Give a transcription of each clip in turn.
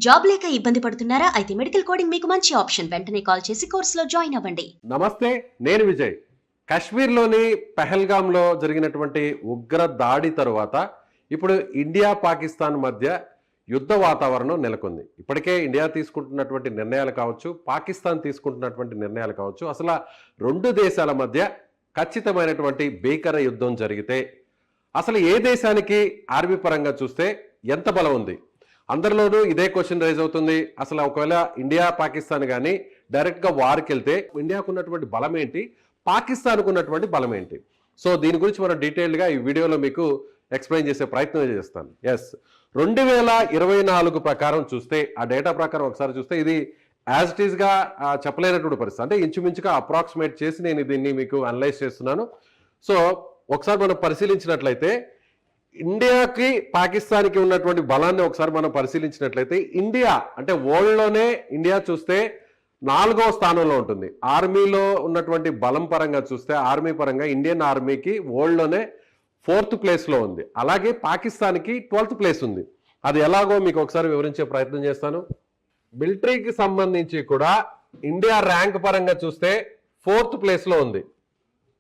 Job లేక ఇబ్బంది పడుతున్నారా? అయితే మెడికల్ కోడింగ్ మీకు మంచి ఆప్షన్. వెంటనే కాల్ చేసి కోర్సులో జాయిన్ అవ్వండి. నమస్తే, నేను విజయ్. కాశ్మీర్లోని పెహల్గాంలో జరిగినటువంటి ఉగ్ర దాడి తరువాత ఇప్పుడు ఇండియా పాకిస్తాన్ మధ్య యుద్ధ వాతావరణం నెలకొంది. ఇప్పటికే ఇండియా తీసుకుంటున్నటువంటి నిర్ణయాలు కావచ్చు, పాకిస్తాన్ తీసుకుంటున్నటువంటి నిర్ణయాలు కావచ్చు, అసలు రెండు దేశాల మధ్య ఖచ్చితమైనటువంటి భీకర యుద్ధం జరిగితే అసలు ఏ దేశానికి ఆర్మీ పరంగా చూస్తే ఎంత బలం ఉంది? అందరిలోనూ ఇదే క్వశ్చన్ రైజ్ అవుతుంది. అసలు ఒకవేళ ఇండియా పాకిస్తాన్ కానీ డైరెక్ట్గా వార్కి వెళ్తే ఇండియాకు ఉన్నటువంటి బలం ఏంటి, పాకిస్తాన్కు ఉన్నటువంటి బలం ఏంటి? సో దీని గురించి మనం డీటెయిల్డ్గా ఈ వీడియోలో మీకు ఎక్స్ప్లెయిన్ చేసే ప్రయత్నం చేస్తాను. 2024 ప్రకారం చూస్తే, ఆ డేటా ప్రకారం ఒకసారి చూస్తే ఇది యాజ్ ఇట్ ఈస్గా చెప్పలేనటువంటి పరిస్థితి. అంటే ఇంచుమించుగా అప్రాక్సిమేట్ చేసి నేను దీన్ని మీకు అనలైజ్ చేస్తున్నాను. సో ఒకసారి మనం పరిశీలించినట్లయితే ఇండియాకి పాకిస్తాన్కి ఉన్నటువంటి బలాన్ని ఒకసారి మనం పరిశీలించినట్లయితే ఇండియా అంటే వరల్డ్లోనే ఇండియా చూస్తే 4వ స్థానంలో ఉంటుంది. ఆర్మీలో ఉన్నటువంటి బలం పరంగా చూస్తే ఆర్మీ పరంగా ఇండియన్ ఆర్మీకి వరల్డ్లోనే 4th ప్లేస్లో ఉంది. అలాగే పాకిస్తాన్కి 12th ప్లేస్ ఉంది. అది ఎలాగో మీకు ఒకసారి వివరించే ప్రయత్నం చేస్తాను. మిలిటరీకి సంబంధించి కూడా ఇండియా ర్యాంక్ పరంగా చూస్తే 4th ప్లేస్లో ఉంది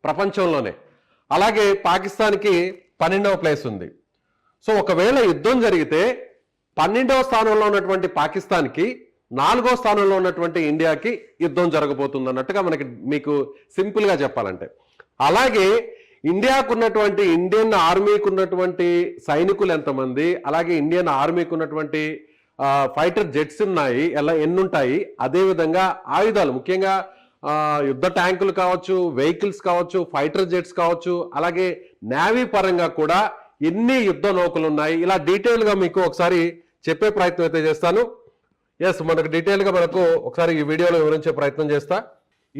ప్రపంచంలోనే. అలాగే పాకిస్తాన్కి 12వ ప్లేస్ ఉంది. సో ఒకవేళ యుద్ధం జరిగితే 12వ స్థానంలో ఉన్నటువంటి పాకిస్తాన్కి 4వ స్థానంలో ఉన్నటువంటి ఇండియాకి యుద్ధం జరగబోతుంది అన్నట్టుగా మీకు సింపుల్గా చెప్పాలంటే. అలాగే ఇండియాకు ఉన్నటువంటి ఇండియన్ ఆర్మీకి ఉన్నటువంటి సైనికులు ఎంతమంది, అలాగే ఇండియన్ ఆర్మీకి ఉన్నటువంటి ఫైటర్ జెట్స్ ఉన్నాయి, ఎన్నుంటాయి, అదేవిధంగా ఆయుధాలు ముఖ్యంగా యుద్ధ ట్యాంకులు కావచ్చు, వెహికల్స్ కావచ్చు, ఫైటర్ జెట్స్ కావచ్చు, అలాగే నేవీ పరంగా కూడా ఎన్ని యుద్ధ నౌకలు ఉన్నాయి, ఇలా డీటెయిల్గా మీకు ఒకసారి చెప్పే ప్రయత్నం అయితే చేస్తాను. మనకు డీటెయిల్గా ఒకసారి ఈ వీడియోలో వివరించే ప్రయత్నం చేస్తా.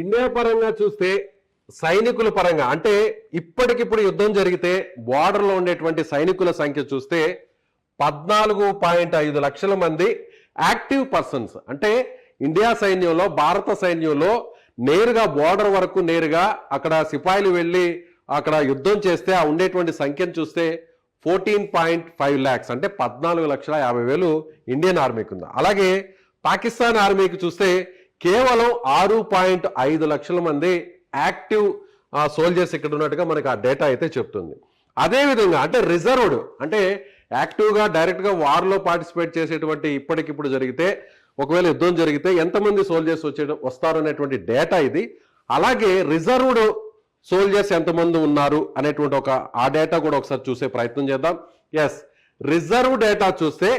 ఇండియా పరంగా చూస్తే సైనికుల పరంగా అంటే ఇప్పటికిప్పుడు యుద్ధం జరిగితే బార్డర్లో ఉండేటువంటి సైనికుల సంఖ్య చూస్తే 14.5 లక్షల మంది యాక్టివ్ పర్సన్స్. అంటే ఇండియా సైన్యంలో, భారత సైన్యంలో నేరుగా బోర్డర్ వరకు నేరుగా అక్కడ సిపాయిలు వెళ్ళి అక్కడ యుద్ధం చేస్తే ఆ ఉండేటువంటి సంఖ్యను చూస్తే 14.5 lakhs అంటే 14,50,000 ఇండియన్ ఆర్మీకి ఉంది. అలాగే పాకిస్తాన్ ఆర్మీకి చూస్తే కేవలం 6.5 లక్షల మంది యాక్టివ్ సోల్జర్స్ ఇక్కడ ఉన్నట్టుగా మనకు ఆ డేటా అయితే చెప్తుంది. అదేవిధంగా అంటే రిజర్వ్డ్ అంటే యాక్టివ్గా డైరెక్ట్గా వార్లో పార్టిసిపేట్ చేసేటువంటి ఇప్పటికిప్పుడు జరిగితే ఒకవేళ యుద్ధం జరిగితే ఎంతమంది సోల్జర్స్ వస్తారు అనేటువంటి డేటా ఇది. అలాగే రిజర్వ్డ్ సోల్జర్స్ ఎంతమంది ఉన్నారు అనేటువంటి ఆ డేటా కూడా ఒకసారి చూసే ప్రయత్నం చేద్దాం. రిజర్వ్ డేటా చూస్తే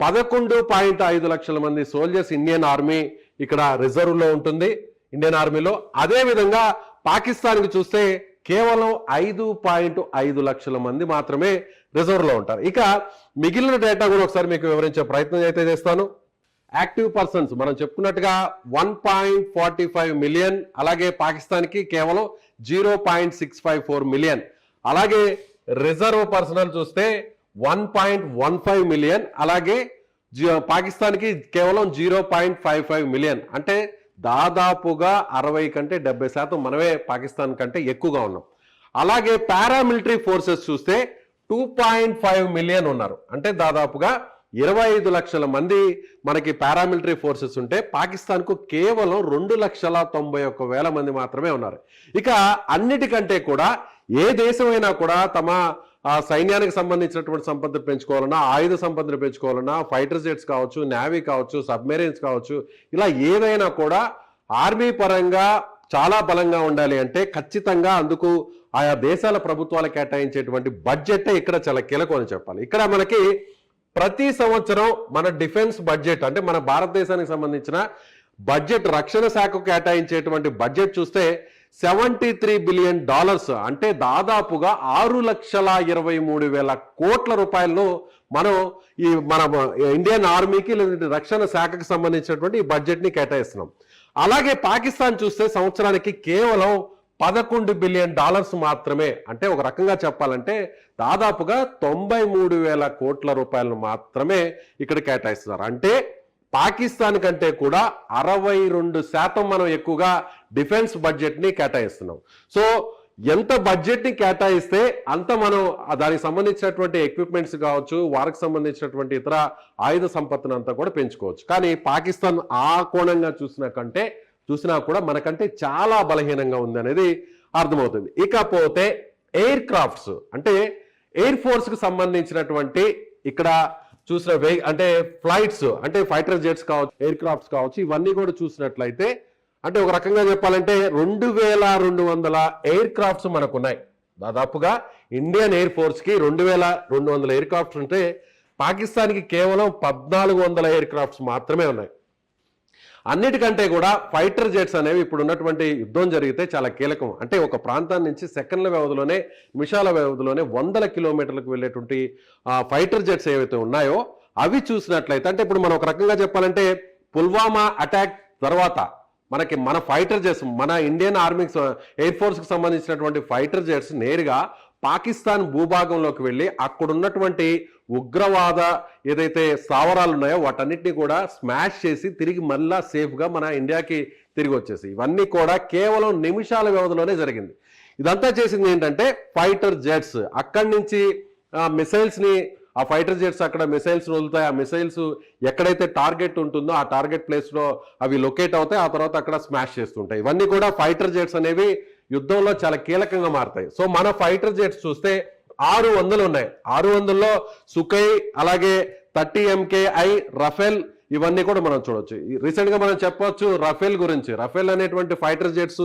11.5 లక్షల మంది సోల్జర్స్ ఇండియన్ ఆర్మీ ఇక్కడ రిజర్వ్లో ఉంటుంది ఇండియన్ ఆర్మీలో. అదేవిధంగా పాకిస్తాన్కి చూస్తే కేవలం 5.5 లక్షల మంది మాత్రమే రిజర్వ్లో ఉంటారు. ఇక మిగిలిన డేటా కూడా ఒకసారి మీకు వివరించే ప్రయత్నం అయితే చేస్తాను. యాక్టివ్ పర్సన్స్ మనం చెప్పుకున్నట్టుగా 1.45 మిలియన్, అలాగే పాకిస్తాన్కి కేవలం 0.654 మిలియన్. అలాగే రిజర్వ్ పర్సనల్ చూస్తే 1.15 మిలియన్, అలాగే పాకిస్తాన్కి కేవలం 0.55 మిలియన్. అంటే దాదాపుగా 60 కంటే 70% మనమే పాకిస్తాన్ కంటే ఎక్కువగా ఉన్నాం. అలాగే పారామిలిటరీ ఫోర్సెస్ చూస్తే 2.5 మిలియన్ ఉన్నారు. అంటే దాదాపుగా 25 లక్షల మంది మనకి పారామిలిటరీ ఫోర్సెస్ ఉంటే పాకిస్తాన్కు కేవలం 2,91,000 మంది మాత్రమే ఉన్నారు. ఇక అన్నిటికంటే కూడా ఏ దేశమైనా కూడా తమ సైన్యానికి సంబంధించినటువంటి సంపదను పెంచుకోవాలన్నా, ఆయుధ సంపదను పెంచుకోవాలన్నా, ఫైటర్ జెట్స్ కావచ్చు, నేవీ కావచ్చు, సబ్మెరీన్స్ కావచ్చు, ఇలా ఏదైనా కూడా ఆర్మీ పరంగా చాలా బలంగా ఉండాలి అంటే ఖచ్చితంగా అందుకు ఆయా దేశాల ప్రభుత్వాలు కేటాయించేటువంటి బడ్జెటే ఇక్కడ చాలా కీలకం అని చెప్పాలి. ఇక్కడ మనకి ప్రతి సంవత్సరం మన డిఫెన్స్ బడ్జెట్ అంటే మన భారతదేశానికి సంబంధించిన బడ్జెట్, రక్షణ శాఖకు కేటాయించేటువంటి బడ్జెట్ చూస్తే $73 బిలియన్ అంటే దాదాపుగా 6,23,000 కోట్ల రూపాయలను మనం మన ఇండియన్ ఆర్మీకి లేదా రక్షణ శాఖకు సంబంధించినటువంటి ఈ బడ్జెట్ని కేటాయిస్తున్నాం. అలాగే పాకిస్తాన్ చూస్తే సంవత్సరానికి కేవలం $11 బిలియన్ మాత్రమే. అంటే ఒక రకంగా చెప్పాలంటే దాదాపుగా 93,000 కోట్ల రూపాయలను మాత్రమే ఇక్కడ కేటాయిస్తున్నారు. అంటే పాకిస్తాన్ కంటే కూడా 62% మనం ఎక్కువగా డిఫెన్స్ బడ్జెట్ని కేటాయిస్తున్నాం. సో ఎంత బడ్జెట్ ని కేటాయిస్తే అంత మనం దానికి సంబంధించినటువంటి ఎక్విప్మెంట్స్ కావచ్చు, వారికి సంబంధించినటువంటి ఇతర ఆయుధ సంపత్తిని అంతా కూడా పెంచుకోవచ్చు. కానీ పాకిస్తాన్ ఆ కోణంగా చూసినా కూడా మనకంటే చాలా బలహీనంగా ఉంది అనేది అర్థమవుతుంది. ఇకపోతే ఎయిర్ క్రాఫ్ట్స్ అంటే ఎయిర్ ఫోర్స్ కు సంబంధించినటువంటి ఇక్కడ చూసిన అంటే ఫ్లైట్స్ అంటే ఫైటర్ జెట్స్ కావచ్చు, ఎయిర్ క్రాఫ్ట్స్ కావచ్చు, ఇవన్నీ కూడా చూసినట్లయితే అంటే ఒక రకంగా చెప్పాలంటే 2200 ఎయిర్ క్రాఫ్ట్స్ మనకున్నాయి. దాదాపుగా ఇండియన్ ఎయిర్ ఫోర్స్ కి 2200 ఎయిర్ క్రాఫ్ట్స్ ఉంటే పాకిస్తాన్కి కేవలం 1400 ఎయిర్ క్రాఫ్ట్స్ మాత్రమే ఉన్నాయి. అన్నిటికంటే కూడా ఫైటర్ జెట్స్ అనేవి ఇప్పుడు ఉన్నటువంటి యుద్ధం జరిగితే చాలా కీలకం. అంటే ఒక ప్రాంతం నుంచి సెకండ్ల వ్యవధిలోనే, నిమిషాల వ్యవధిలోనే 100 కిలోమీటర్లకు వెళ్ళేటువంటి ఫైటర్ జెట్స్ ఏవైతే ఉన్నాయో అవి చూసినట్లయితే అంటే ఇప్పుడు మనం ఒక రకంగా చెప్పాలంటే పుల్వామా అటాక్ తర్వాత మన ఫైటర్ జెట్స్, మన ఇండియన్ ఆర్మీ ఎయిర్ ఫోర్స్ కి సంబంధించినటువంటి ఫైటర్ జెట్స్ నేరుగా పాకిస్తాన్ భూభాగంలోకి వెళ్ళి అక్కడున్నటువంటి ఉగ్రవాద ఏదైతే స్థావరాలు ఉన్నాయో వాటన్నిటిని కూడా స్మాష్ చేసి తిరిగి మళ్ళా సేఫ్గా మన ఇండియాకి తిరిగి వచ్చేసి ఇవన్నీ కూడా కేవలం నిమిషాల వ్యవధిలోనే జరిగింది. ఇదంతా చేసింది ఏంటంటే ఫైటర్ జెట్స్. అక్కడి నుంచి మిసైల్స్ ని ఆ ఫైటర్ జెట్స్ అక్కడ మిసైల్స్ వదులుతాయి. ఆ మిసైల్స్ ఎక్కడైతే టార్గెట్ ఉంటుందో ఆ టార్గెట్ ప్లేస్ లో అవి లొకేట్ అవుతాయి. ఆ తర్వాత అక్కడ స్మాష్ చేస్తుంటాయి. ఇవన్నీ కూడా ఫైటర్ జెట్స్ అనేవి యుద్ధంలో చాలా కీలకంగా మారుతాయి. సో మన ఫైటర్ జెట్స్ చూస్తే 600 ఉన్నాయి. 600లో సుఖై, అలాగే 30 MKI, రఫేల్ ఇవన్నీ కూడా మనం చూడొచ్చు. రీసెంట్ గా మనం చెప్పొచ్చు రఫేల్ గురించి. రఫేల్ అనేటువంటి ఫైటర్ జెట్స్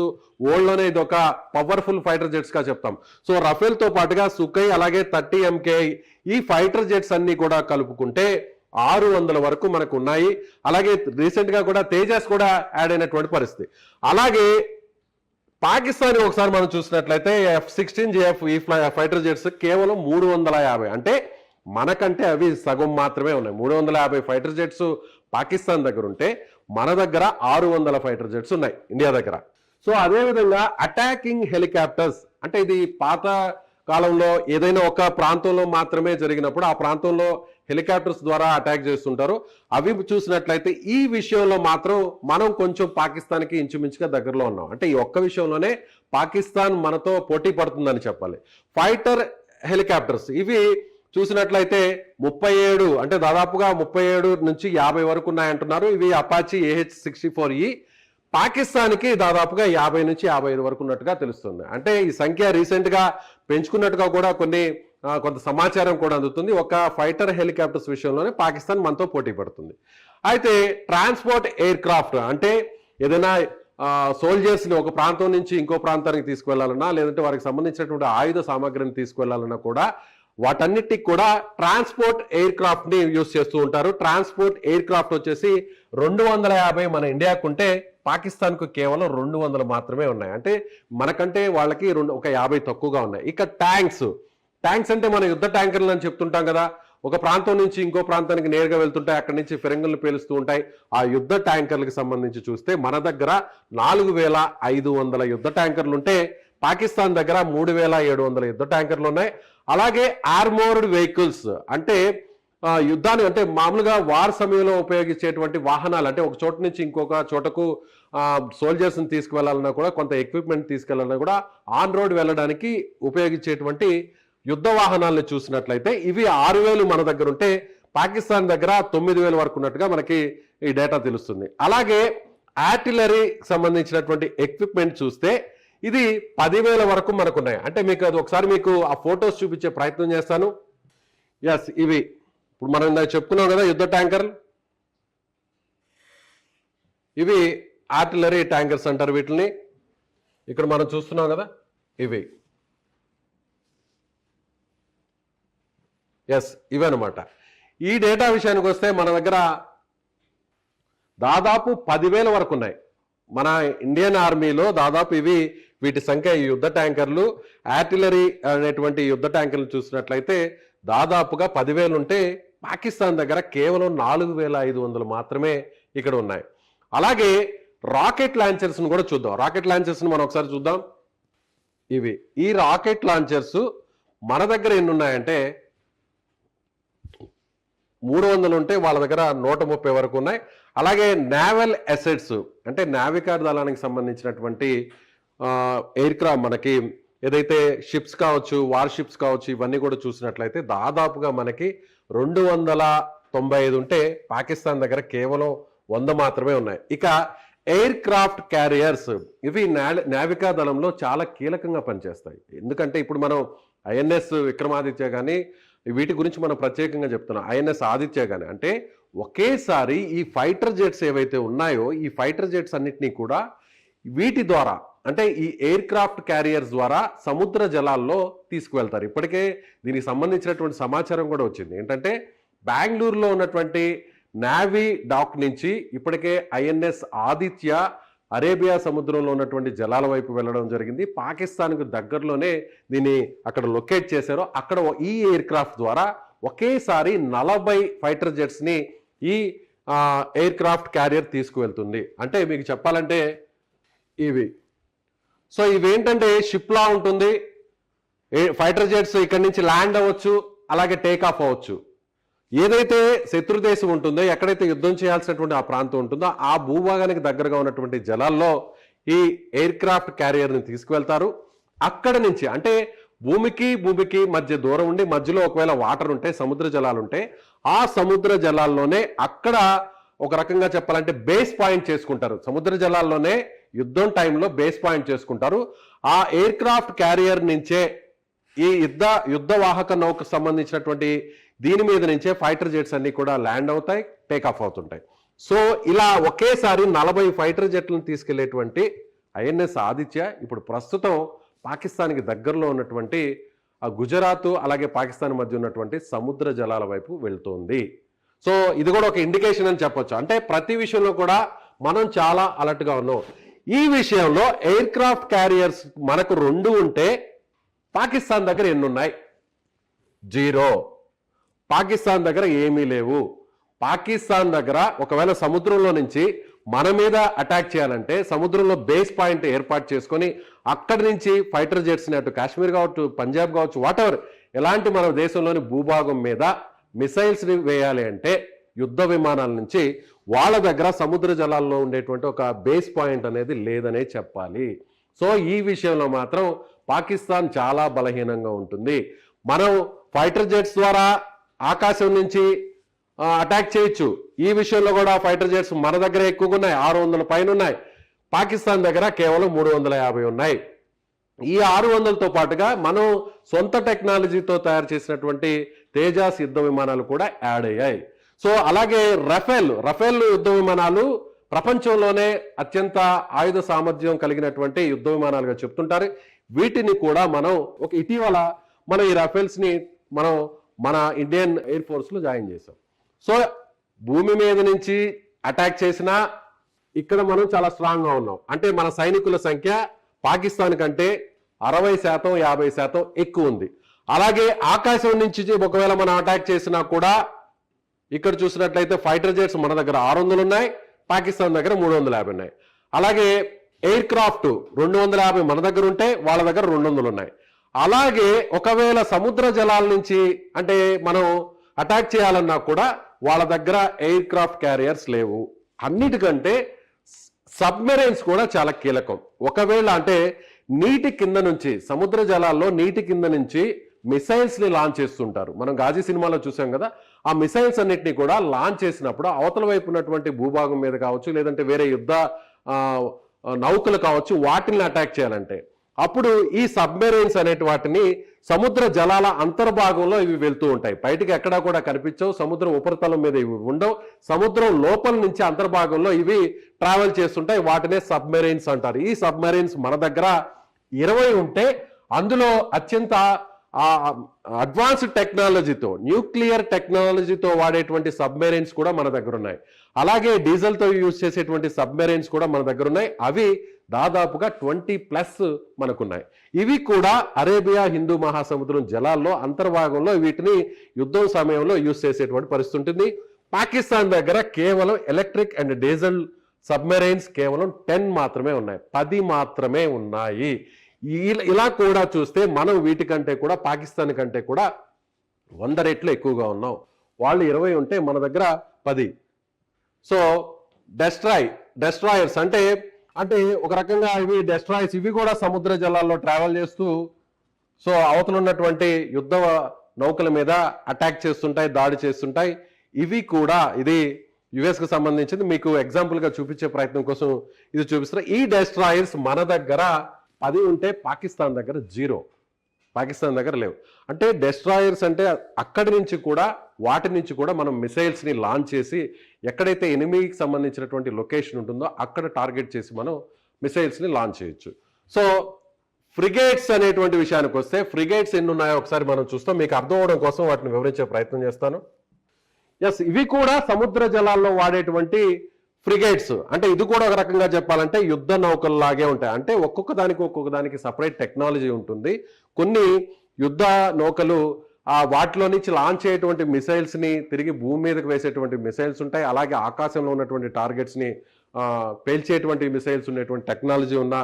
వరల్డ్ లోనే ఇది ఒక పవర్ఫుల్ ఫైటర్ జెట్స్ గా చెప్తాం. సో రఫేల్ తో పాటుగా సుఖై అలాగే 30 MKI ఈ ఫైటర్ జెట్స్ అన్ని కూడా కలుపుకుంటే 600 వరకు మనకు ఉన్నాయి. అలాగే రీసెంట్ గా కూడా తేజస్ కూడా యాడ్ అయినటువంటి పరిస్థితి. అలాగే పాకిస్తాన్ ఒకసారి మనం చూసినట్లయితే F-16JF ఈ ఫైటర్ జెట్స్ కేవలం 350. అంటే మనకంటే అవి సగం మాత్రమే ఉన్నాయి. 350 ఫైటర్ జెట్స్ పాకిస్తాన్ దగ్గర ఉంటే మన దగ్గర 600 ఫైటర్ జెట్స్ ఉన్నాయి ఇండియా దగ్గర. సో అదేవిధంగా అటాకింగ్ హెలికాప్టర్స్ అంటే ఇది పాత కాలంలో ఏదైనా ఒక ప్రాంతంలో మాత్రమే జరిగినప్పుడు ఆ ప్రాంతంలో హెలికాప్టర్స్ ద్వారా అటాక్ చేస్తుంటారు. అవి చూసినట్లయితే ఈ విషయంలో మాత్రం మనం కొంచెం పాకిస్తాన్కి ఇంచుమించుగా దగ్గరలో ఉన్నాం. అంటే ఈ ఒక్క విషయంలోనే పాకిస్తాన్ మనతో పోటీ పడుతుందని చెప్పాలి. ఫైటర్ హెలికాప్టర్స్ ఇవి చూసినట్లయితే 37 అంటే దాదాపుగా 37 నుంచి 50 వరకు ఉన్నాయంటున్నారు. ఇవి అపాచీ AH-64E. పాకిస్తాన్కి దాదాపుగా 50 నుంచి 55 వరకు ఉన్నట్టుగా తెలుస్తుంది. అంటే ఈ సంఖ్య రీసెంట్ గా పెంచుకున్నట్టుగా కూడా కొంత సమాచారం కూడా అందుతుంది. ఒక ఫైటర్ హెలికాప్టర్స్ విషయంలోనే పాకిస్తాన్ మనతో పోటీ పడుతుంది. అయితే ట్రాన్స్పోర్ట్ ఎయిర్ క్రాఫ్ట్ అంటే ఏదైనా సోల్జర్స్ ని ఒక ప్రాంతం నుంచి ఇంకో ప్రాంతానికి తీసుకువెళ్లాలన్నా లేదంటే వారికి సంబంధించినటువంటి ఆయుధ సామాగ్రిని తీసుకువెళ్లాలన్నా కూడా వాటన్నిటికి కూడా ట్రాన్స్పోర్ట్ ఎయిర్ క్రాఫ్ట్ ని యూజ్ చేస్తూ ఉంటారు. ట్రాన్స్పోర్ట్ ఎయిర్ క్రాఫ్ట్ వచ్చేసి 250 మన ఇండియాకు ఉంటే పాకిస్తాన్ కు కేవలం 200 మాత్రమే ఉన్నాయి. అంటే మనకంటే వాళ్ళకి ఒక 50 తక్కువగా ఉన్నాయి. ఇక ట్యాంక్స్ అంటే మన యుద్ధ ట్యాంకర్లు అని చెప్తుంటాం కదా. ఒక ప్రాంతం నుంచి ఇంకో ప్రాంతానికి నేరుగా వెళ్తుంటాయి, అక్కడి నుంచి ఫిరంగులను పేలుస్తూ ఉంటాయి. ఆ యుద్ధ ట్యాంకర్లకు సంబంధించి చూస్తే మన దగ్గర 4500 యుద్ధ ట్యాంకర్లు ఉంటే పాకిస్తాన్ దగ్గర 3700 యుద్ధ ట్యాంకర్లు ఉన్నాయి. అలాగే ఆర్మోర్డ్ వెహికల్స్ అంటే యుద్ధాన్ని అంటే మామూలుగా వార్ సమయంలో ఉపయోగించేటువంటి వాహనాలు అంటే ఒక చోట నుంచి ఇంకొక చోటకు సోల్జర్స్ ని తీసుకువెళ్లాలన్నా కూడా కొంత ఎక్విప్మెంట్ తీసుకెళ్లాలన్నా కూడా ఆన్ రోడ్ వెళ్ళడానికి ఉపయోగించేటువంటి యుద్ధ వాహనాలను చూసినట్లయితే ఇవి 6000 మన దగ్గర ఉంటే పాకిస్తాన్ దగ్గర 9000 వరకు ఉన్నట్టుగా మనకి ఈ డేటా తెలుస్తుంది. అలాగే ఆర్టిలరీ సంబంధించినటువంటి ఎక్విప్మెంట్ చూస్తే ఇది 10,000 వరకు మనకు ఉన్నాయి. అంటే మీకు అది ఒకసారి మీకు ఆ ఫొటోస్ చూపించే ప్రయత్నం చేస్తాను. ఎస్, ఇవి ఇప్పుడు మనం చెప్పుకున్నాం కదా యుద్ధ ట్యాంకర్లు, ఇవి ఆర్టిలరీ ట్యాంకర్స్ అంటారు వీటిని. ఇక్కడ మనం చూస్తున్నాం కదా ఇవి. ఎస్, ఇవి అనమాట. ఈ డేటా విషయానికి వస్తే మన దగ్గర దాదాపు 10,000 వరకు ఉన్నాయి. మన ఇండియన్ ఆర్మీలో దాదాపు వీటి సంఖ్య ఈ యుద్ధ ట్యాంకర్లు ఆర్టిలరీ అనేటువంటి యుద్ధ ట్యాంకర్లు చూసినట్లయితే దాదాపుగా 10,000 ఉంటే పాకిస్తాన్ దగ్గర కేవలం 4500 మాత్రమే ఇక్కడ ఉన్నాయి. అలాగే రాకెట్ లాంచర్స్ ను కూడా చూద్దాం. రాకెట్ లాంచర్స్ ను మనం ఒకసారి చూద్దాం. ఈ రాకెట్ లాంచర్స్ మన దగ్గర ఎన్ని ఉన్నాయంటే 300 ఉంటే వాళ్ళ దగ్గర 130 వరకు ఉన్నాయి. అలాగే నేవల్ అసెట్స్ అంటే నావికా దళానికి సంబంధించినటువంటి ఎయిర్ క్రాఫ్ట్ మనకి ఏదైతే షిప్స్ కావచ్చు, వార్ షిప్స్ కావచ్చు, ఇవన్నీ కూడా చూసినట్లయితే దాదాపుగా మనకి 295 ఉంటే పాకిస్తాన్ దగ్గర కేవలం 100 మాత్రమే ఉన్నాయి. ఇక ఎయిర్ క్రాఫ్ట్ క్యారియర్స్ ఇవి నావికా దళంలో చాలా కీలకంగా పనిచేస్తాయి. ఎందుకంటే ఇప్పుడు మనం ఐఎన్ఎస్ విక్రమాదిత్య కానీ వీటి గురించి మనం ప్రత్యేకంగా చెప్తున్నాం. ఐఎన్ఎస్ ఆదిత్య కానీ అంటే ఒకేసారి ఈ ఫైటర్ జెట్స్ ఏవైతే ఉన్నాయో ఈ ఫైటర్ జెట్స్ అన్నిటినీ కూడా వీటి ద్వారా అంటే ఈ ఎయిర్ క్రాఫ్ట్ క్యారియర్స్ ద్వారా సముద్ర జలాల్లో తీసుకువెళ్తారు. ఇప్పటికే దీనికి సంబంధించినటువంటి సమాచారం కూడా వచ్చింది. ఏంటంటే బెంగళూరులో ఉన్నటువంటి నావీ డాక్ నుంచి ఇప్పటికే ఐఎన్ఎస్ ఆదిత్య అరేబియా సముద్రంలో ఉన్నటువంటి జలాల వైపు వెళ్ళడం జరిగింది. పాకిస్తాన్కు దగ్గరలోనే దీన్ని అక్కడ లొకేట్ చేశారు. అక్కడ ఈ ఎయిర్ క్రాఫ్ట్ ద్వారా ఒకేసారి 40 ఫైటర్ జెట్స్ని ఈ ఎయిర్ క్రాఫ్ట్ క్యారియర్ తీసుకువెళ్తుంది. అంటే మీకు చెప్పాలంటే ఇవి సో ఇవేంటంటే షిప్లా ఉంటుంది. ఫైటర్ జెట్స్ ఇక్కడి నుంచి ల్యాండ్ అవ్వచ్చు, అలాగే టేక్ ఆఫ్ అవ్వచ్చు. ఏదైతే శత్రు దేశం ఉంటుందో, ఎక్కడైతే యుద్ధం చేయాల్సినటువంటి ఆ ప్రాంతం ఉంటుందో ఆ భూభాగానికి దగ్గరగా ఉన్నటువంటి జలాల్లో ఈ ఎయిర్ క్రాఫ్ట్ క్యారియర్ని తీసుకువెళ్తారు. అక్కడ నుంచి అంటే భూమికి మధ్య దూరం ఉండి మధ్యలో ఒకవేళ వాటర్ ఉంటే, సముద్ర జలాలు ఉంటే ఆ సముద్ర జలాల్లోనే అక్కడ ఒక రకంగా చెప్పాలంటే బేస్ పాయింట్ చేసుకుంటారు. సముద్ర జలాల్లోనే యుద్ధం టైంలో బేస్ పాయింట్ చేసుకుంటారు. ఆ ఎయిర్ క్రాఫ్ట్ క్యారియర్ నుంచే ఈ యుద్ధ వాహక నౌకకు సంబంధించినటువంటి దీని మీద నుంచే ఫైటర్ జెట్స్ అన్ని కూడా ల్యాండ్ అవుతాయి, టేక్ ఆఫ్ అవుతుంటాయి. సో ఇలా ఒకేసారి 40 ఫైటర్ జెట్లను తీసుకెళ్లేటువంటి ఐఎన్ఎస్ ఆదిత్య ఇప్పుడు ప్రస్తుతం పాకిస్తాన్కి దగ్గరలో ఉన్నటువంటి ఆ గుజరాత్ అలాగే పాకిస్తాన్ మధ్య ఉన్నటువంటి సముద్ర జలాల వైపు వెళ్తోంది. సో ఇది కూడా ఒక ఇండికేషన్ అని చెప్పొచ్చు. అంటే ప్రతి విషయంలో కూడా మనం చాలా అలర్ట్గా ఉన్నాం. ఈ విషయంలో ఎయిర్ క్రాఫ్ట్ క్యారియర్స్ మనకు 2 ఉంటే పాకిస్తాన్ దగ్గర ఎన్ని ఉన్నాయి? 0. పాకిస్తాన్ దగ్గర ఏమీ లేవు. పాకిస్తాన్ దగ్గర ఒకవేళ సముద్రంలో నుంచి మన మీద అటాక్ చేయాలంటే సముద్రంలో బేస్ పాయింట్ ఏర్పాటు చేసుకొని అక్కడి నుంచి ఫైటర్ జెట్స్ని అటు కాశ్మీర్ కావచ్చు, పంజాబ్ కావచ్చు, వాటెవర్ ఎలాంటి మన దేశంలోని భూభాగం మీద మిసైల్స్ని వేయాలి అంటే యుద్ధ విమానాల నుంచి వాళ్ళ దగ్గర సముద్ర జలాల్లో ఉండేటువంటి ఒక బేస్ పాయింట్ అనేది లేదనే చెప్పాలి. సో ఈ విషయంలో మాత్రం పాకిస్తాన్ చాలా బలహీనంగా ఉంటుంది. మనం ఫైటర్ జెట్స్ ద్వారా ఆకాశం నుంచి అటాక్ చేయొచ్చు. ఈ విషయంలో కూడా ఫైటర్ జెట్స్ మన దగ్గర ఎక్కువగా ఉన్నాయి, 600 పైన ఉన్నాయి. పాకిస్తాన్ దగ్గర కేవలం 350 ఉన్నాయి. ఈ 600తో పాటుగా మనం సొంత టెక్నాలజీతో తయారు చేసినటువంటి తేజాస్ యుద్ధ విమానాలు కూడా యాడ్ అయ్యాయి. సో అలాగే రఫేల్ యుద్ధ విమానాలు ప్రపంచంలోనే అత్యంత ఆయుధ సామర్థ్యం కలిగినటువంటి యుద్ధ విమానాలుగా చెప్తుంటారు. వీటిని కూడా మనం ఇటీవల మనం ఈ రఫేల్స్ని మనం మన ఇండియన్ ఎయిర్ ఫోర్స్లో జాయిన్ చేసాం. సో భూమి మీద నుంచి అటాక్ చేసినా ఇక్కడ మనం చాలా స్ట్రాంగ్గా ఉన్నాం. అంటే మన సైనికుల సంఖ్య పాకిస్తాన్ కంటే 60%, 50% ఎక్కువ ఉంది. అలాగే ఆకాశం నుంచి ఒకవేళ మనం అటాక్ చేసినా కూడా ఇక్కడ చూసినట్లయితే ఫైటర్ జెట్స్ మన దగ్గర 600 ఉన్నాయి, పాకిస్తాన్ దగ్గర 350 ఉన్నాయి. అలాగే ఎయిర్ క్రాఫ్ట్ 250 మన దగ్గర ఉంటే వాళ్ళ దగ్గర 200 ఉన్నాయి. అలాగే ఒకవేళ సముద్ర జలాల నుంచి అంటే మనం అటాక్ చేయాలన్నా కూడా వాళ్ళ దగ్గర ఎయిర్ క్రాఫ్ట్ క్యారియర్స్ లేవు. అన్నిటికంటే సబ్మెరైన్స్ కూడా చాలా కీలకం. ఒకవేళ అంటే నీటి కింద నుంచి, సముద్ర జలాల్లో నీటి కింద నుంచి మిసైల్స్ ని లాంచ్ చేస్తుంటారు. మనం గాజీ సినిమాలో చూసాం కదా. ఆ మిసైల్స్ అన్నిటిని కూడా లాంచ్ చేసినప్పుడు అవతల వైపు ఉన్నటువంటి భూభాగం మీద కావచ్చు, లేదంటే వేరే యుద్ధ నౌకలు కావచ్చు, వాటిని అటాక్ చేయాలంటే అప్పుడు ఈ సబ్మెరైన్స్ అనేటి వాటిని సముద్ర జలాల అంతర్భాగంలో ఇవి వెళ్తూ ఉంటాయి. బయటికి ఎక్కడా కూడా కనిపించవు. సముద్రం ఉపరితలం మీద ఇవి ఉండవు. సముద్రం లోపల నుంచి అంతర్భాగంలో ఇవి ట్రావెల్ చేస్తుంటాయి. వాటినే సబ్మెరైన్స్ అంటారు. ఈ సబ్మెరైన్స్ మన దగ్గర 20 ఉంటే అందులో అత్యంత అడ్వాన్స్డ్ టెక్నాలజీతో, న్యూక్లియర్ టెక్నాలజీతో వాడేటువంటి సబ్మెరైన్స్ కూడా మన దగ్గర ఉన్నాయి. అలాగే డీజిల్తో యూజ్ చేసేటువంటి సబ్మెరైన్స్ కూడా మన దగ్గర ఉన్నాయి. అవి దాదాపుగా 20+ మనకున్నాయి. ఇవి కూడా అరేబియా హిందూ మహాసముద్రం జలాల్లో అంతర్భాగంలో వీటిని యుద్ధం సమయంలో యూజ్ చేసేటువంటి పరిస్థితి ఉంటుంది. పాకిస్తాన్ దగ్గర కేవలం ఎలక్ట్రిక్ అండ్ డీజిల్ సబ్మెరైన్స్ కేవలం 10 మాత్రమే ఉన్నాయి, 10 మాత్రమే ఉన్నాయి. ఇలా కూడా చూస్తే మనం వీటికంటే కూడా పాకిస్తాన్ కంటే కూడా 100 రెట్లు ఎక్కువగా ఉన్నాం. వాళ్ళు 20 ఉంటే మన దగ్గర 10. సో డెస్ట్రాయర్స్ అంటే అంటే ఒక రకంగా ఇవి డెస్ట్రాయిస్, ఇవి కూడా సముద్ర జలాల్లో ట్రావెల్ చేస్తూ సో అవతల ఉన్నటువంటి యుద్ధ నౌకల మీద అటాక్ చేస్తుంటాయి, దాడి చేస్తుంటాయి. ఇవి కూడా ఇది యుఎస్ కు సంబంధించింది. మీకు ఎగ్జాంపుల్ గా చూపించే ప్రయత్నం కోసం ఇది చూపిస్తున్నా. ఈ డెస్ట్రాయర్స్ మన దగ్గర 10 ఉంటే పాకిస్తాన్ దగ్గర 0, పాకిస్తాన్ దగ్గర లేవు. అంటే డెస్ట్రాయర్స్ అంటే అక్కడి నుంచి కూడా వాటి నుంచి కూడా మనం మిసైల్స్ ని లాంచ్ చేసి ఎక్కడైతే ఎనిమీకి సంబంధించినటువంటి లొకేషన్ ఉంటుందో అక్కడ టార్గెట్ చేసి మనం మిసైల్స్ ని లాంచ్ చేయొచ్చు. సో ఫ్రిగేట్స్ అనేటువంటి విషయానికి వస్తే ఫ్రిగేట్స్ ఎన్ని ఉన్నాయో ఒకసారి మనం చూస్తాం. మీకు అర్థం అవడం కోసం వాటిని వివరించే ప్రయత్నం చేస్తాను. ఎస్, ఇవి కూడా సముద్ర జలాల్లో వాడేటువంటి ఫ్రిగేట్స్. అంటే ఇది కూడా ఒక రకంగా చెప్పాలంటే యుద్ధ నౌకల్లాగే ఉంటాయి. అంటే ఒక్కొక్క దానికి సపరేట్ టెక్నాలజీ ఉంటుంది. కొన్ని యుద్ధ నౌకలు వాటిలో నుంచి లాంచ్ అయ్యేటువంటి మిసైల్స్ ని తిరిగి భూమి మీదకి వేసేటువంటి మిసైల్స్ ఉంటాయి. అలాగే ఆకాశంలో ఉన్నటువంటి టార్గెట్స్ ని పేల్చేటువంటి మిసైల్స్ ఉండేటువంటి టెక్నాలజీ ఉన్న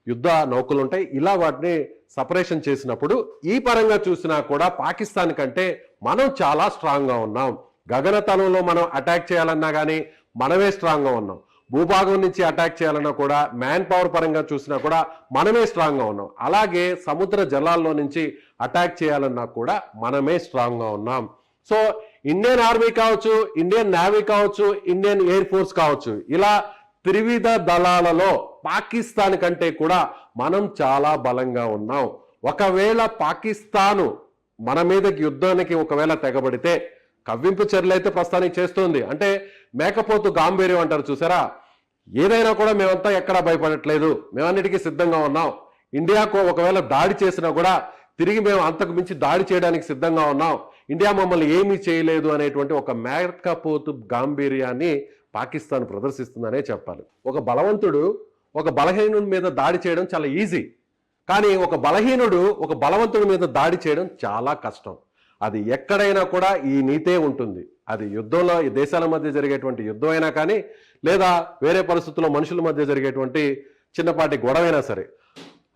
యుద్ధ నౌకలు ఉంటాయి. ఇలా వాటిని సపరేషన్ చేసినప్పుడు ఈ పరంగా చూసినా కూడా పాకిస్తాన్ కంటే మనం చాలా స్ట్రాంగ్ గా ఉన్నాం. గగనతలంలో మనం అటాక్ చేయాలన్నా కానీ మనమే స్ట్రాంగ్ గా ఉన్నాం. భూభాగం నుంచి అటాక్ చేయాలన్నా కూడా మ్యాన్ పవర్ పరంగా చూసినా కూడా మనమే స్ట్రాంగ్ గా ఉన్నాం. అలాగే సముద్ర జలాల్లో నుంచి అటాక్ చేయాలన్నా కూడా మనమే స్ట్రాంగ్ గా ఉన్నాం. సో ఇండియన్ ఆర్మీ కావచ్చు, ఇండియన్ నేవీ కావచ్చు, ఇండియన్ ఎయిర్ ఫోర్స్ కావచ్చు, ఇలా త్రివిధ దళాలలో పాకిస్తాన్ కంటే కూడా మనం చాలా బలంగా ఉన్నాం. ఒకవేళ పాకిస్తాను మన మీదకి యుద్ధానికి ఒకవేళ తెగబడితే కవ్వింపు చర్యలు అయితే ప్రస్తుతానికి చేస్తుంది. అంటే మేకపోతు గాంభీర్యం అంటారు చూసారా, ఏదైనా కూడా మేమంతా ఎక్కడా భయపడట్లేదు, మేమన్నిటికీ సిద్ధంగా ఉన్నాం. ఇండియాకు ఒకవేళ దాడి చేసినా కూడా తిరిగి మేము అంతకు మించి దాడి చేయడానికి సిద్ధంగా ఉన్నాం, ఇండియా మమ్మల్ని ఏమీ చేయలేదు అనేటువంటి ఒక మేకపోతు గాంభీర్యాన్ని పాకిస్తాన్ ప్రదర్శిస్తుందనే చెప్పాలి. ఒక బలవంతుడు ఒక బలహీనుడి మీద దాడి చేయడం చాలా ఈజీ, కానీ ఒక బలహీనుడు ఒక బలవంతుడి మీద దాడి చేయడం చాలా కష్టం. అది ఎక్కడైనా కూడా ఈ నీతే ఉంటుంది. అది యుద్ధంలో ఈ దేశాల మధ్య జరిగేటువంటి యుద్ధం అయినా కానీ, లేదా వేరే పరిస్థితుల్లో మనుషుల మధ్య జరిగేటువంటి చిన్నపాటి గొడవైనా సరే.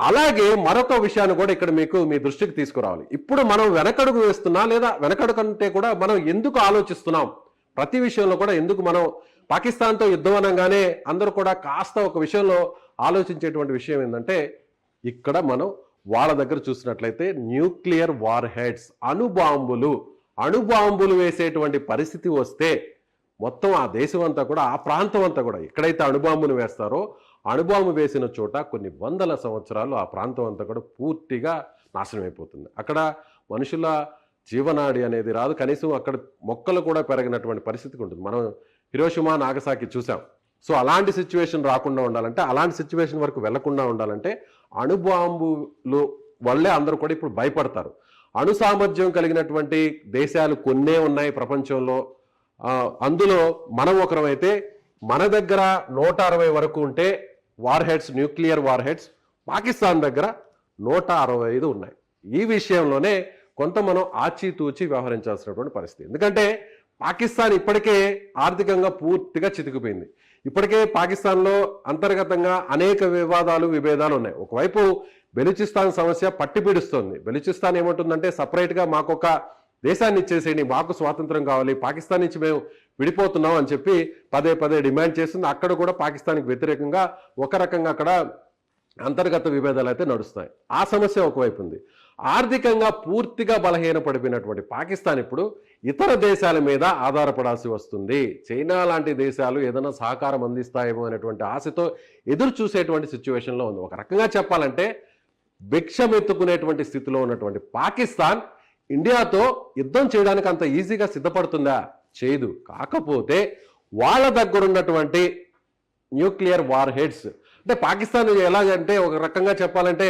అలాగే మరొక విషయాన్ని కూడా ఇక్కడ మీకు మీ దృష్టికి తీసుకురావాలి. ఇప్పుడు మనం వెనకడుగు వేస్తున్నా, లేదా వెనకడుగు కంటే కూడా మనం ఎందుకు ఆలోచిస్తున్నాం, ప్రతి విషయంలో కూడా ఎందుకు మనం పాకిస్తాన్తో యుద్ధం అనగానే అందరూ కూడా కాస్త ఒక విషయంలో ఆలోచించేటువంటి విషయం ఏంటంటే, ఇక్కడ మనం వాళ్ళ దగ్గర చూసినట్లయితే న్యూక్లియర్ వార్ హెడ్స్, అణుబాంబులు వేసేటువంటి పరిస్థితి వస్తే మొత్తం ఆ దేశం అంతా కూడా, ఆ ప్రాంతం అంతా కూడా ఎక్కడైతే అణుబాంబును వేస్తారో అణుబాంబు వేసిన చోట కొన్ని వందల సంవత్సరాలు ఆ ప్రాంతం అంతా కూడా పూర్తిగా నాశనం అయిపోతుంది. అక్కడ మనుషుల జీవనాడి అనేది రాదు, కనీసం అక్కడ మొక్కలు కూడా పెరిగినటువంటి పరిస్థితికి ఉంటుంది. మనం హిరోషిమా నాగసాకి చూసాం. సో అలాంటి సిచ్యువేషన్ రాకుండా ఉండాలంటే, అలాంటి సిచ్యువేషన్ వరకు వెళ్లకుండా ఉండాలంటే అణుబాంబులు వల్లే అందరూ కూడా ఇప్పుడు భయపడతారు. అణు సామర్థ్యం కలిగినటువంటి దేశాలు కొన్నే ఉన్నాయి ప్రపంచంలో. అందులో మనం ఒకరమైతే మన దగ్గర 160 వరకు ఉంటే war heads, nuclear war heads, Pakistan దగ్గర 165 ఉన్నాయి. ఈ విషయంలోనే కొంత మనం ఆచితూచి వ్యవహరించాల్సినటువంటి పరిస్థితి. ఎందుకంటే పాకిస్తాన్ ఇప్పటికే ఆర్థికంగా పూర్తిగా చితికిపోయింది. ఇప్పటికే పాకిస్తాన్లో అంతర్గతంగా అనేక వివాదాలు, విభేదాలు ఉన్నాయి. ఒకవైపు బెలూచిస్తాన్ సమస్య పట్టిపీడుస్తోంది. బెలూచిస్తాన్ ఏమంటుందంటే సపరేట్గా మాకొక దేశాన్ని ఇచ్చేసేయండి, మాకు స్వాతంత్రం కావాలి, పాకిస్తాన్ నుంచి మేము విడిపోతున్నాం అని చెప్పి పదే డిమాండ్ చేస్తుంది. అక్కడ కూడా పాకిస్తాన్కి వ్యతిరేకంగా ఒక రకంగా అక్కడ అంతర్గత విభేదాలు అయితే నడుస్తాయి. ఆ సమస్య ఒకవైపు ఉంది. ఆర్థికంగా పూర్తిగా బలహీనపడిపోయినటువంటి పాకిస్తాన్ ఇప్పుడు ఇతర దేశాల మీద ఆధారపడాల్సి వస్తుంది. చైనా లాంటి దేశాలు ఏదైనా సహకారం అందిస్తాయేమో అనేటువంటి ఆశతో ఎదురు చూసేటువంటి సిచ్యువేషన్లో ఉంది. ఒక రకంగా చెప్పాలంటే భిక్షమెత్తుకునేటువంటి స్థితిలో ఉన్నటువంటి పాకిస్తాన్ ఇండియాతో యుద్ధం చేయడానికి అంత ఈజీగా సిద్ధపడుతుందా? చేయదు. కాకపోతే వాళ్ళ దగ్గర ఉన్నటువంటి న్యూక్లియర్ వార్ హెడ్స్, అంటే పాకిస్తాన్ ఎలాగంటే ఒక రకంగా చెప్పాలంటే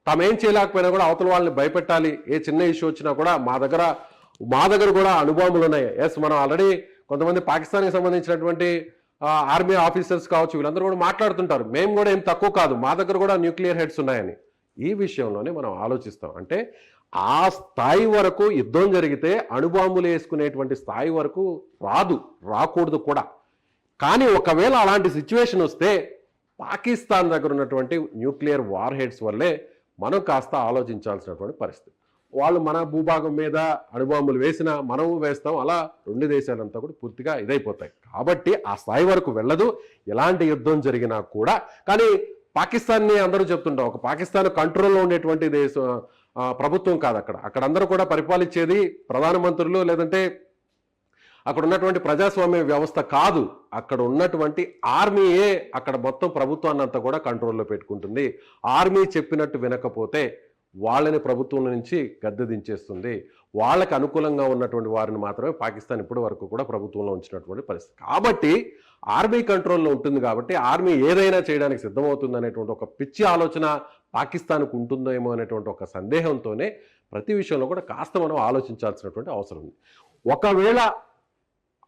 తామేం చేయలేకపోయినా కూడా అవతల వాళ్ళని భయపెట్టాలి. ఏ చిన్న ఇష్యూ వచ్చినా కూడా మా దగ్గర కూడా అణుబాంబులు ఉన్నాయి. ఎస్, మనం ఆల్రెడీ కొంతమంది పాకిస్తాన్కి సంబంధించినటువంటి ఆర్మీ ఆఫీసర్స్ కావచ్చు, వీళ్ళందరూ కూడా మాట్లాడుతుంటారు, మేము కూడా ఏం తక్కువ కాదు, మా దగ్గర కూడా న్యూక్లియర్ హెడ్స్ ఉన్నాయని. ఈ విషయంలోనే మనం ఆలోచిస్తాం. అంటే ఆ స్థాయి వరకు యుద్ధం జరిగితే అణుబాంబులు వేసుకునేటువంటి స్థాయి వరకు రాకూడదు కూడా. కానీ ఒకవేళ అలాంటి సిచ్యువేషన్ వస్తే పాకిస్తాన్ దగ్గర ఉన్నటువంటి న్యూక్లియర్ వార్ హెడ్స్ వల్లే మనం కాస్త ఆలోచించాల్సినటువంటి పరిస్థితి. వాళ్ళు మన భూభాగం మీద అణుబాంబులు వేసినా మనము వేస్తాం, అలా రెండు దేశాలంతా కూడా పూర్తిగా ఇదైపోతాయి. కాబట్టి ఆ స్థాయి వరకు వెళ్ళదు ఎలాంటి యుద్ధం జరిగినా కూడా. కానీ పాకిస్తాన్ని అందరూ చెప్తుంటాం, ఒక పాకిస్తాన్ కంట్రోల్లో ఉండేటువంటి ప్రభుత్వం కాదు అక్కడ అందరూ కూడా పరిపాలించేది ప్రధానమంత్రులు, లేదంటే అక్కడ ఉన్నటువంటి ప్రజాస్వామ్య వ్యవస్థ కాదు. అక్కడ ఉన్నటువంటి ఆర్మీయే అక్కడ మొత్తం ప్రభుత్వాన్ని అంతా కూడా కంట్రోల్లో పెట్టుకుంటుంది. ఆర్మీ చెప్పినట్టు వినకపోతే వాళ్ళని ప్రభుత్వం నుంచి గద్దె దించేస్తుంది. వాళ్ళకి అనుకూలంగా ఉన్నటువంటి వారిని మాత్రమే పాకిస్తాన్ ఇప్పటి వరకు కూడా ప్రభుత్వంలో ఉంచినటువంటి పరిస్థితి. కాబట్టి ఆర్మీ కంట్రోల్లో ఉంటుంది, కాబట్టి ఆర్మీ ఏదైనా చేయడానికి సిద్ధమవుతుంది అనేటువంటి ఒక పిచ్చి ఆలోచన పాకిస్తాన్కు ఉంటుందేమో అనేటువంటి ఒక సందేహంతోనే ప్రతి విషయంలో కూడా కాస్త మనం ఆలోచించాల్సినటువంటి అవసరం ఉంది. ఒకవేళ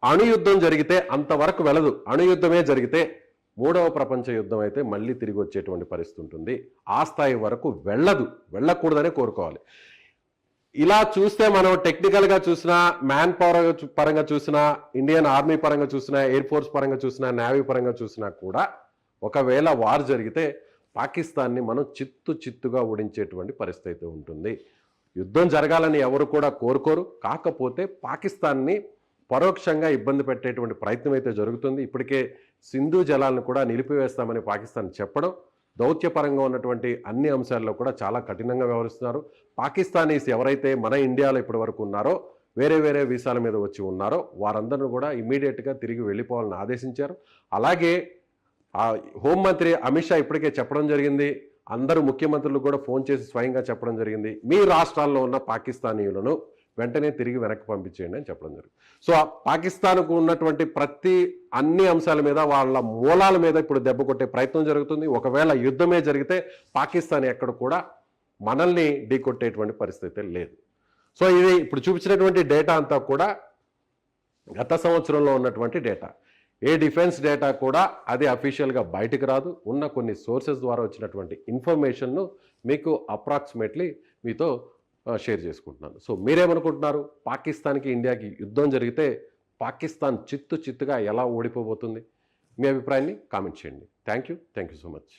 అణుయుద్ధం జరిగితే అంతవరకు వెళ్ళదు. అణుయుద్ధమే జరిగితే మూడవ ప్రపంచ యుద్ధం అయితే మళ్ళీ తిరిగి వచ్చేటువంటి పరిస్థితి ఉంటుంది. ఆ స్థాయి వరకు వెళ్ళకూడదనే కోరుకోవాలి. ఇలా చూస్తే మనం టెక్నికల్గా చూసినా, మ్యాన్ పవర్ పరంగా చూసినా, ఇండియన్ ఆర్మీ పరంగా చూసినా, ఎయిర్ ఫోర్స్ పరంగా చూసినా, నేవీ పరంగా చూసినా కూడా ఒకవేళ వార్ జరిగితే పాకిస్తాన్ని మనం చిత్తుగా ఓడించేటువంటి పరిస్థితి అయితే ఉంటుంది. యుద్ధం జరగాలని ఎవరు కూడా కోరుకోరు. కాకపోతే పాకిస్తాన్ని పరోక్షంగా ఇబ్బంది పెట్టేటువంటి ప్రయత్నం అయితే జరుగుతుంది. ఇప్పటికే సింధు జలాలను కూడా నిలిపివేస్తామని పాకిస్తాన్ చెప్పడం, దౌత్యపరంగా ఉన్నటువంటి అన్ని అంశాల్లో కూడా చాలా కఠినంగా వ్యవహరిస్తున్నారు. పాకిస్తానీస్ ఎవరైతే మన ఇండియాలో ఇప్పటి వరకు ఉన్నారో, వేరే వీసాల మీద వచ్చి ఉన్నారో వారందరిని కూడా ఇమ్మీడియట్గా తిరిగి వెళ్ళిపోవాలని ఆదేశించారు. అలాగే హోంమంత్రి అమిత్ షా ఇప్పటికే చెప్పడం జరిగింది, అందరూ ముఖ్యమంత్రులు కూడా ఫోన్ చేసి స్వయంగా చెప్పడం జరిగింది, మీ రాష్ట్రాల్లో ఉన్న పాకిస్తానీయులను వెంటనే తిరిగి వెనక్కి పంపించేయండి అని చెప్పడం జరిగింది. సో పాకిస్తాన్కు ఉన్నటువంటి అన్ని అంశాల మీద, వాళ్ళ మూలాల మీద ఇప్పుడు దెబ్బ కొట్టే ప్రయత్నం జరుగుతుంది. ఒకవేళ యుద్ధమే జరిగితే పాకిస్తాన్ ఎక్కడ కూడా మనల్ని ఢీకొట్టేటువంటి పరిస్థితి లేదు. సో ఇది ఇప్పుడు చూపించినటువంటి డేటా అంతా కూడా గత సంవత్సరంలో ఉన్నటువంటి డేటా. ఏ డిఫెన్స్ డేటా కూడా అది అఫీషియల్గా బయటకు రాదు. ఉన్న కొన్ని సోర్సెస్ ద్వారా వచ్చినటువంటి ఇన్ఫర్మేషన్ను మీకు అప్రాక్సిమేట్లీ మీతో షేర్ చేసుకుంటున్నాను. సో మీరేమనుకుంటున్నారు? పాకిస్తాన్కి ఇండియాకి యుద్ధం జరిగితే పాకిస్తాన్ చిత్తుగా ఎలా ఓడిపోబోతుంది? మీ అభిప్రాయాన్ని కామెంట్ చేయండి. Thank you so much.